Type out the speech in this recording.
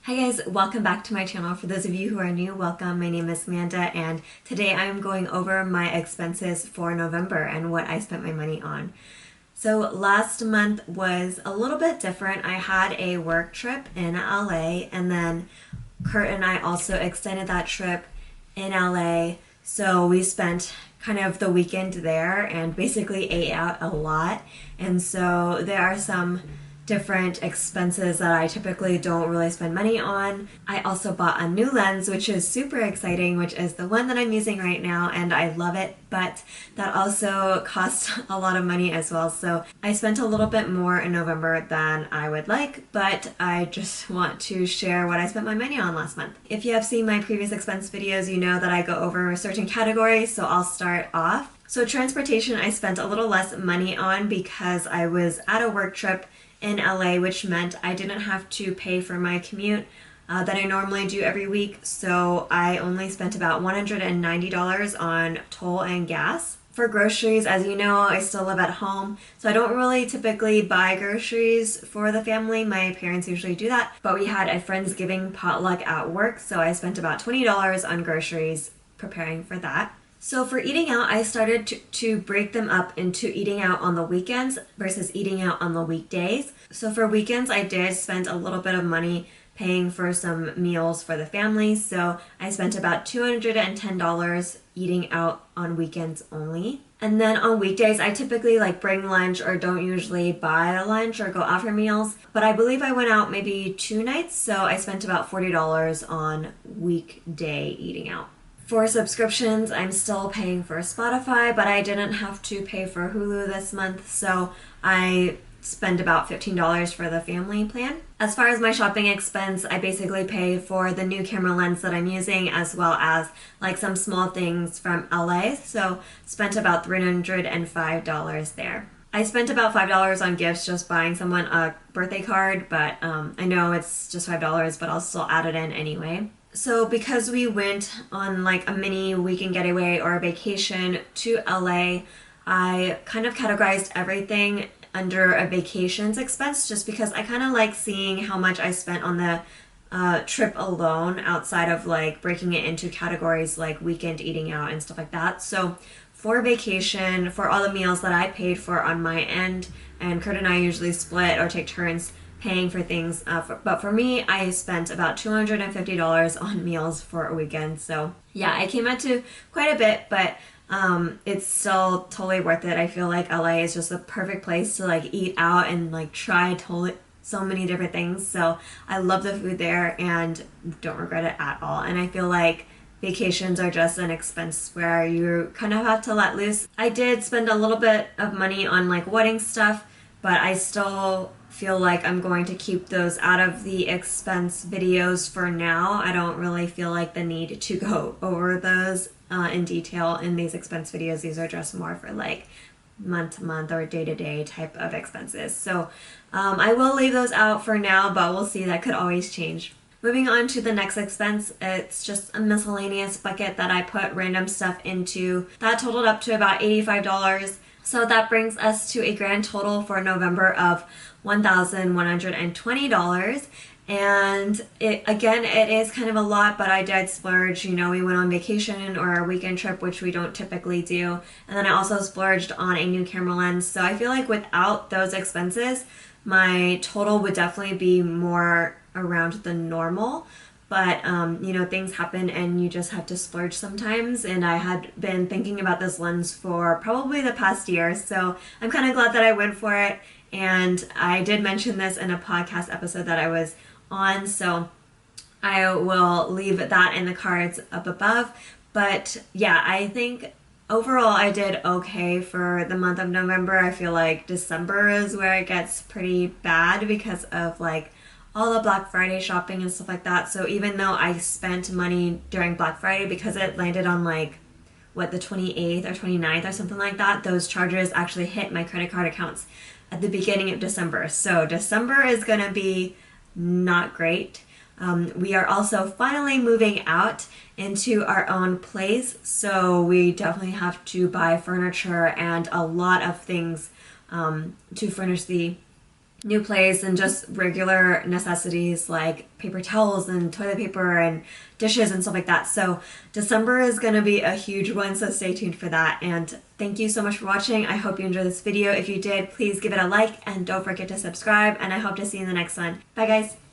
Hi guys, welcome back to my channel. For those of you who are new, welcome. My name is Amanda and today I'm going over my expenses for November and what I spent my money on. So last month was a little bit different. I had a work trip in LA and then Kurt and I also extended that trip in LA. So we spent kind of the weekend there and basically ate out a lot. And so there are some different expenses that I typically don't really spend money on. I also bought a new lens, which is super exciting, which is the one that I'm using right now, and I love it, but that also cost a lot of money as well. So I spent a little bit more in November than I would like, but I just want to share what I spent my money on last month. If you have seen my previous expense videos, you know that I go over certain categories, so I'll start off. So transportation, I spent a little less money on because I was at a work trip in LA, which meant I didn't have to pay for my commute that I normally do every week. So I only spent about $190 on toll and gas. For groceries, as you know, I still live at home, so I don't really typically buy groceries for the family. My parents usually do that, but we had a Friendsgiving potluck at work, so I spent about $20 on groceries preparing for that. So for eating out, I started to break them up into eating out on the weekends versus eating out on the weekdays. So for weekends, I did spend a little bit of money paying for some meals for the family. So I spent about $210 eating out on weekends only. And then on weekdays, I typically bring lunch or don't usually buy a lunch or go out for meals. But I believe I went out maybe 2 nights, so I spent about $40 on weekday eating out. For subscriptions, I'm still paying for Spotify, but I didn't have to pay for Hulu this month, so I spend about $15 for the family plan. As far as my shopping expense, I basically pay for the new camera lens that I'm using as well as some small things from LA, so spent about $305 there. I spent about $5 on gifts just buying someone a birthday card, but I know it's just $5, but I'll still add it in anyway. So because we went on a mini weekend getaway or a vacation to LA, I kind of categorized everything under a vacations expense just because I kind of like seeing how much I spent on the trip alone outside of breaking it into categories like weekend eating out and stuff like that. So for vacation, for all the meals that I paid for on my end, and Kurt and I usually split or take turns paying for things, but for me, I spent about $250 on meals for a weekend. So yeah, I came out to quite a bit, but it's still totally worth it. I feel like LA is just the perfect place to eat out and try so many different things. So I love the food there and don't regret it at all. And I feel like vacations are just an expense where you kind of have to let loose. I did spend a little bit of money on wedding stuff, but I still feel like I'm going to keep those out of the expense videos for now. I don't really feel like the need to go over those in detail in these expense videos. These are just more for month to month or day to day type of expenses. So I will leave those out for now, but we'll see. That could always change. Moving on to the next expense, it's just a miscellaneous bucket that I put random stuff into. That totaled up to about $85. So that brings us to a grand total for November of $1,120. And it is kind of a lot, but I did splurge. You know, we went on vacation or a weekend trip, which we don't typically do. And then I also splurged on a new camera lens. So I feel like without those expenses, my total would definitely be more around the normal. But, things happen and you just have to splurge sometimes. And I had been thinking about this lens for probably the past year. So I'm kind of glad that I went for it. And I did mention this in a podcast episode that I was on. So I will leave that in the cards up above. But yeah, I think overall I did okay for the month of November. I feel like December is where it gets pretty bad because of all the Black Friday shopping and stuff like that. So even though I spent money during Black Friday because it landed on the 28th or 29th or something like that, those charges actually hit my credit card accounts at the beginning of December. So December is gonna be not great. We are also finally moving out into our own place, so we definitely have to buy furniture and a lot of things to furnish the new place and just regular necessities like paper towels and toilet paper and dishes and stuff like that. So December is going to be a huge one, so stay tuned for that. And thank you so much for watching. I hope you enjoyed this video. If you did, please give it a like and don't forget to subscribe, and I hope to see you in the next one. Bye guys!